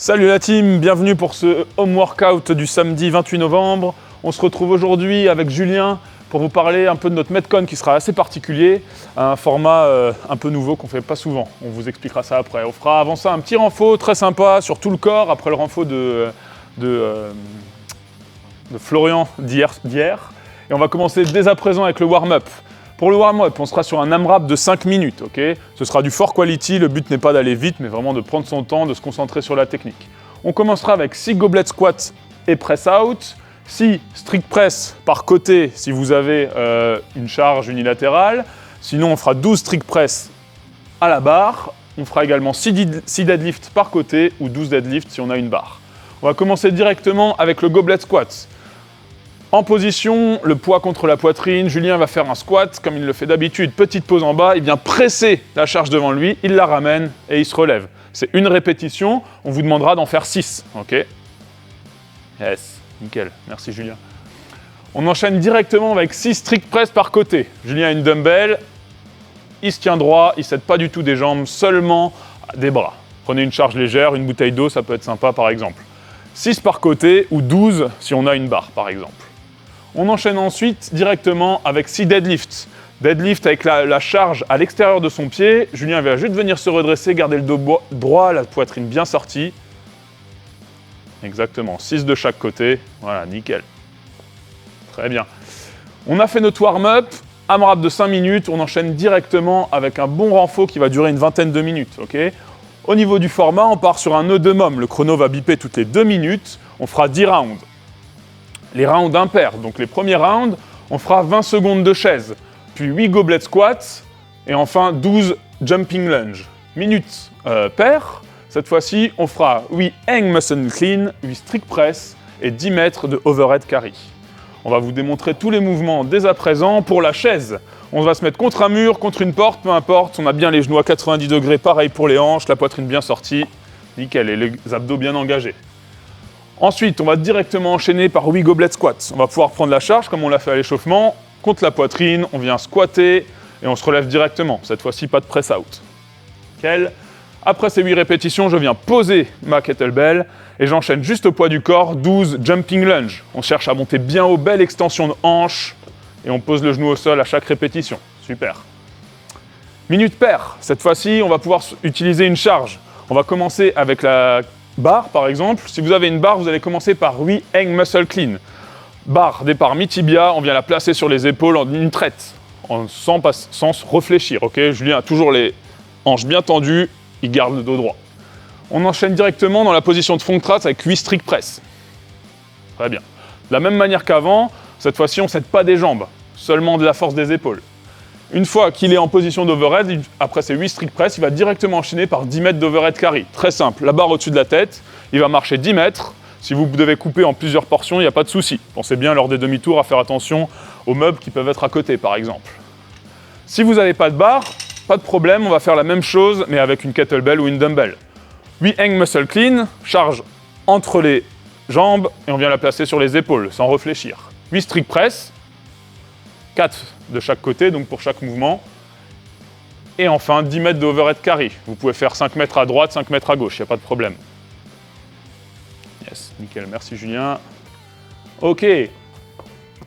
Salut la team, bienvenue pour ce home workout du samedi 28 novembre. On se retrouve aujourd'hui avec Julien pour vous parler un peu de notre Metcon qui sera assez particulier, un format un peu nouveau qu'on ne fait pas souvent. On vous expliquera ça après. On fera avant ça un petit renfo très sympa sur tout le corps après le renfo de Florian d'hier. Et on va commencer dès à présent avec le warm-up. Pour le warm-up, on sera sur un AMRAP de 5 minutes, ok ? Ce sera du fort quality, le but n'est pas d'aller vite, mais vraiment de prendre son temps, de se concentrer sur la technique. On commencera avec 6 goblet squats et press out, 6 strict press par côté si vous avez une charge unilatérale, sinon on fera 12 strict press à la barre, on fera également 6 deadlifts par côté ou 12 deadlifts si on a une barre. On va commencer directement avec le goblet squat. En position, le poids contre la poitrine, Julien va faire un squat comme il le fait d'habitude. Petite pause en bas, il vient presser la charge devant lui, il la ramène et il se relève. C'est une répétition, on vous demandera d'en faire 6, ok ? Yes, nickel, merci Julien. On enchaîne directement avec 6 strict press par côté. Julien a une dumbbell, il se tient droit, il ne cède pas du tout des jambes, seulement des bras. Prenez une charge légère, une bouteille d'eau, ça peut être sympa par exemple. 6 par côté ou 12 si on a une barre par exemple. On enchaîne ensuite directement avec 6 deadlifts. Deadlift avec la charge à l'extérieur de son pied. Julien va juste venir se redresser, garder le dos droit, la poitrine bien sortie. Exactement, 6 de chaque côté. Voilà, nickel. Très bien. On a fait notre warm-up, AMRAP de 5 minutes. On enchaîne directement avec un bon renfo qui va durer une vingtaine de minutes. Okay ? Au niveau du format, on part sur un EDMOM. Le chrono va biper toutes les 2 minutes. On fera 10 rounds. Les rounds impairs, donc les premiers rounds, on fera 20 secondes de chaise, puis 8 goblet squats, et enfin 12 jumping lunge. Minutes paires, cette fois-ci, on fera 8 hang muscle clean, 8 strict press et 10 mètres de overhead carry. On va vous démontrer tous les mouvements dès à présent. Pour la chaise, on va se mettre contre un mur, contre une porte, peu importe, on a bien les genoux à 90 degrés, pareil pour les hanches, la poitrine bien sortie, nickel, et les abdos bien engagés. Ensuite, on va directement enchaîner par 8 goblet squats. On va pouvoir prendre la charge, comme on l'a fait à l'échauffement, contre la poitrine, on vient squatter et on se relève directement. Cette fois-ci, pas de press out. Nickel. Après ces 8 répétitions, je viens poser ma kettlebell et j'enchaîne juste au poids du corps, 12 jumping lunge. On cherche à monter bien haut, belle extension de hanche et on pose le genou au sol à chaque répétition. Super. Minute paire. Cette fois-ci, on va pouvoir utiliser une charge. On va commencer avec la barre, par exemple. Si vous avez une barre, vous allez commencer par 8 hang muscle clean. Barre, départ mi-tibia, on vient la placer sur les épaules en une traite, sans se réfléchir. Okay ? Julien a toujours les hanches bien tendues, il garde le dos droit. On enchaîne directement dans la position de front thrust avec 8 strict press. Très bien. De la même manière qu'avant, cette fois-ci, on ne cède pas des jambes, seulement de la force des épaules. Une fois qu'il est en position d'overhead, après ces 8 strict press, il va directement enchaîner par 10 mètres d'overhead carry. Très simple, la barre au-dessus de la tête, il va marcher 10 mètres. Si vous devez couper en plusieurs portions, il n'y a pas de souci. Pensez bien lors des demi-tours à faire attention aux meubles qui peuvent être à côté, par exemple. Si vous n'avez pas de barre, pas de problème, on va faire la même chose, mais avec une kettlebell ou une dumbbell. 8 hang muscle clean, charge entre les jambes et on vient la placer sur les épaules, sans réfléchir. 8 strict press, 4 de chaque côté, donc pour chaque mouvement. Et enfin, 10 mètres de overhead carry. Vous pouvez faire 5 mètres à droite, 5 mètres à gauche, il n'y a pas de problème. Yes, nickel, merci Julien. Ok,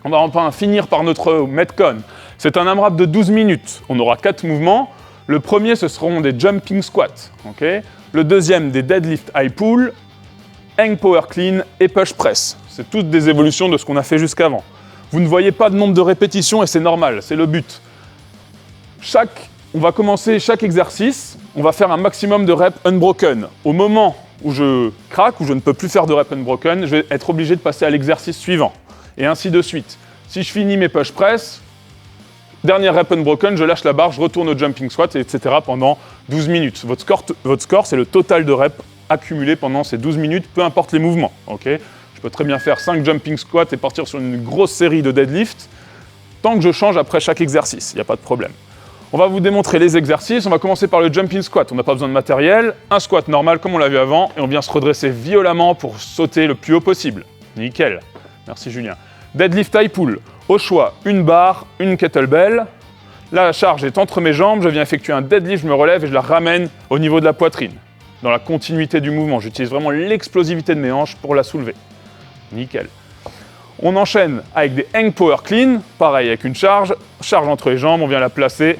on va enfin finir par notre Metcon. C'est un AMRAP de 12 minutes. On aura 4 mouvements. Le premier, ce seront des jumping squats. Okay ? Le deuxième, des deadlift high pull, hang power clean et push press. C'est toutes des évolutions de ce qu'on a fait jusqu'avant. Vous ne voyez pas de nombre de répétitions et c'est normal, c'est le but. On va commencer chaque exercice, on va faire un maximum de reps unbroken. Au moment où je craque, où je ne peux plus faire de reps unbroken, je vais être obligé de passer à l'exercice suivant. Et ainsi de suite. Si je finis mes push press, dernier rep unbroken, je lâche la barre, je retourne au jumping squat, etc. pendant 12 minutes. Votre score, c'est le total de reps accumulés pendant ces 12 minutes, peu importe les mouvements. Okay ? Je peux très bien faire 5 jumping squats et partir sur une grosse série de deadlifts, tant que je change après chaque exercice, il n'y a pas de problème. On va vous démontrer les exercices, on va commencer par le jumping squat, on n'a pas besoin de matériel, un squat normal comme on l'a vu avant, et on vient se redresser violemment pour sauter le plus haut possible. Nickel, merci Julien. Deadlift high pull, au choix, une barre, une kettlebell. Là, la charge est entre mes jambes, je viens effectuer un deadlift, je me relève et je la ramène au niveau de la poitrine. dans la continuité du mouvement. J'utilise vraiment l'explosivité de mes hanches pour la soulever. Nickel. On enchaîne avec des hang power clean, pareil avec une charge entre les jambes, on vient la placer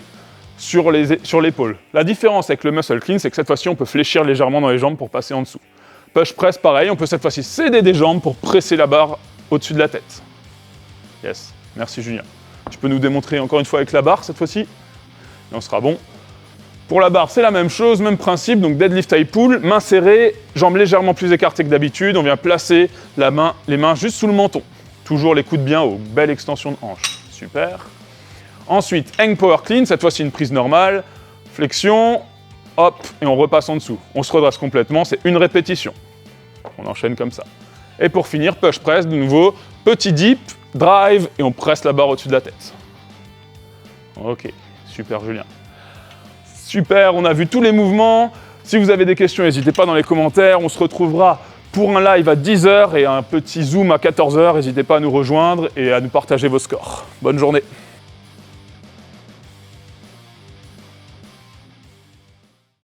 sur l'épaule. La différence avec le muscle clean, c'est que cette fois-ci, on peut fléchir légèrement dans les jambes pour passer en dessous. Push press, pareil, on peut cette fois-ci céder des jambes pour presser la barre au-dessus de la tête. Yes, merci Julien. Tu peux nous démontrer encore une fois avec la barre cette fois-ci? Et on sera bon. Pour la barre, c'est la même chose, même principe, donc deadlift high pull, main serrée, jambes légèrement plus écartées que d'habitude, on vient placer les mains juste sous le menton. Toujours les coudes bien hauts, belle extension de hanche, super. Ensuite, hang power clean, cette fois-ci une prise normale, flexion, hop, et on repasse en dessous. On se redresse complètement, c'est une répétition. On enchaîne comme ça. Et pour finir, push press, de nouveau, petit dip, drive, et on presse la barre au-dessus de la tête. Ok, super Julien. Super, on a vu tous les mouvements. Si vous avez des questions, n'hésitez pas dans les commentaires. On se retrouvera pour un live à 10h et un petit zoom à 14h. N'hésitez pas à nous rejoindre et à nous partager vos scores. Bonne journée.